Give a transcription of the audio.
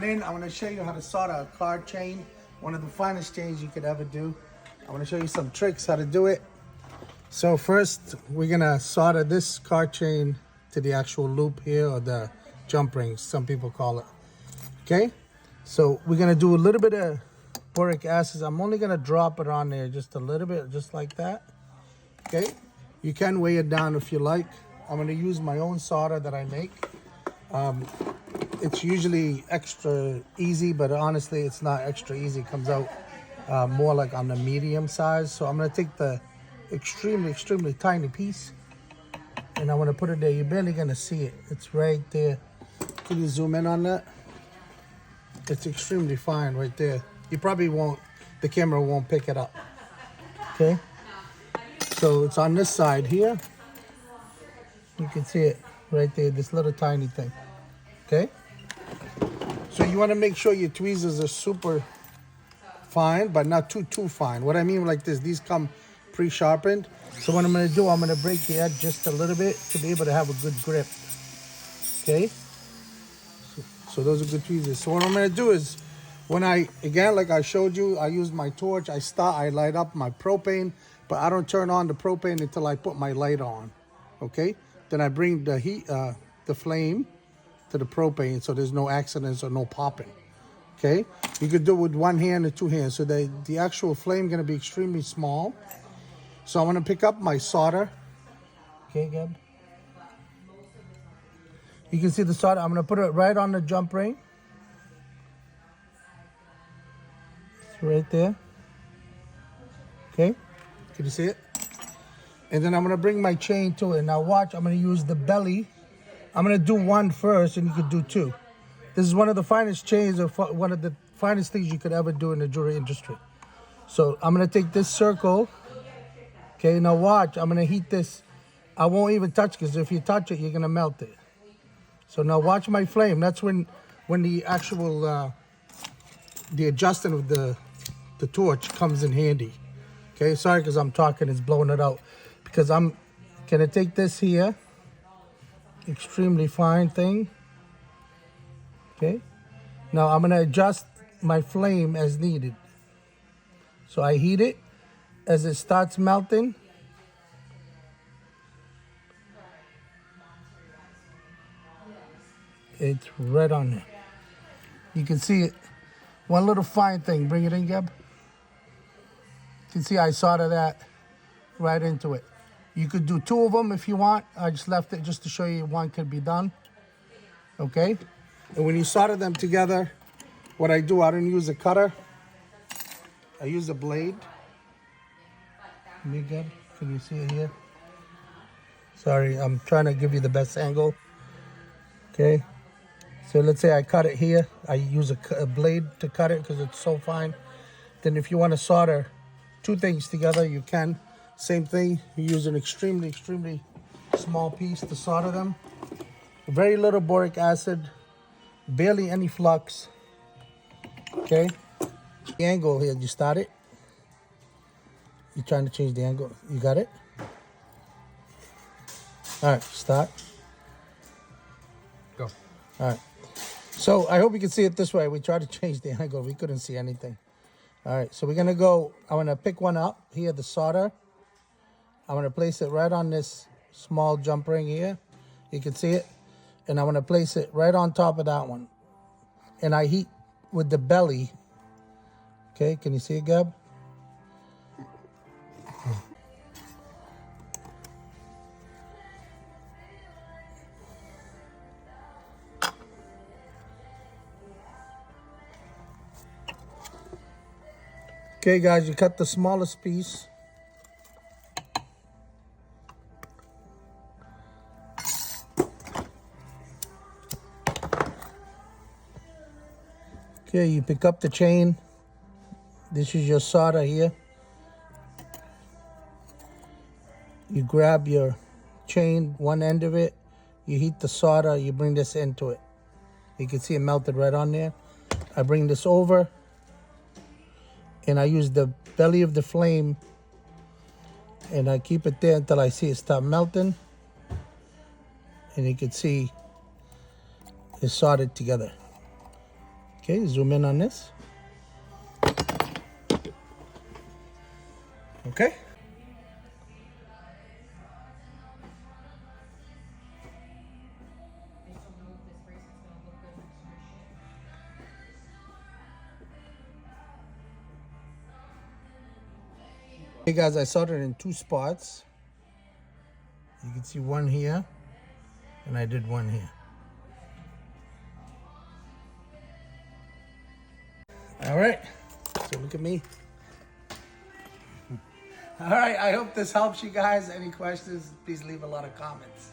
Then I'm going to show you how to solder a car chain, one of the finest chains you could ever do. I'm going to show you some tricks how to do it. So first, we're going to solder this car chain to the actual loop here, or the jump ring, some people call it. Okay, so we're going to do a little bit of boric acid. I'm only going to drop it on there just a little bit, just like that. Okay, you can weigh it down if you like. I'm going to use my own solder that I make. It's usually extra easy, but honestly, it's not extra easy. It comes out more like on the medium size. So I'm going to take the extremely tiny piece, and I'm going to put it there. You're barely going to see it. It's right there. Can you zoom in on that? It's extremely fine right there. You probably won't, the camera won't pick it up. Okay. So it's on this side here. You can see it right there, this little tiny thing. Okay. So you want to make sure your tweezers are super fine, but not too fine. What I mean like this, these come pre-sharpened. So what I'm going to do, I'm going to break the edge just a little bit to be able to have a good grip. Okay. So those are good tweezers. So what I'm going to do is, when again, like I showed you, I use my torch. I light up my propane, but I don't turn on the propane until I put my light on. Okay. Then I bring the heat, the flame to the propane, so there's no accidents or no popping. Okay, you could do it with one hand or two hands, so the actual flame going to be extremely small. So I'm going to pick up my solder. Okay, Gab, you can see the solder. I'm going to put it right on the jump ring. It's right there. Okay, can you see it? And then I'm going to bring my chain to it. Now watch, I'm going to use the belly. I'm going to do one first, and you could do two. This is one of the finest chains, or one of the finest things you could ever do in the jewelry industry. So I'm going to take this circle. Okay, now watch. I'm going to heat this. I won't even touch, because if you touch it, you're going to melt it. So now watch my flame. That's when the actual, the adjusting of the torch comes in handy. Okay, sorry because I'm talking, it's blowing it out. Because I'm going to take this here. Extremely fine thing. Okay, now I'm going to adjust my flame as needed. So I heat it. As it starts melting, it's right on there. You can see it. One little fine thing. Bring it in, Gab. You can see I solder that right into it. You could do two of them if you want. I just left it just to show you one could be done. Okay? And when you solder them together, what I do, I don't use a cutter. I use a blade. Can you see it here? Sorry, I'm trying to give you the best angle. Okay? So let's say I cut it here. I use a blade to cut it because it's so fine. Then if you want to solder two things together, you can. Same thing, you use an extremely small piece to solder them. Very little boric acid, barely any flux. Okay, the angle here, you start it. You're trying to change the angle, you got it? All right, start. Go. All right, so I hope you can see it this way. We tried to change the angle, we couldn't see anything. All right, so we're gonna go, I'm gonna pick one up here, the solder. I'm going to place it right on this small jump ring here. You can see it. And I'm going to place it right on top of that one. And I heat with the belly. Okay, can you see it, Gab? Okay, guys, you cut the smallest piece. Okay, you pick up the chain. This is your solder here. You grab your chain, one end of it. You heat the solder, you bring this into it. You can see it melted right on there. I bring this over, and I use the belly of the flame, and I keep it there until I see it start melting. And you can see it's soldered together. Okay, zoom in on this. Okay. Hey guys, I soldered in 2 spots. You can see one here, and I did one here. All right, so look at me. All right, I hope this helps you guys. Any questions, please leave a lot of comments.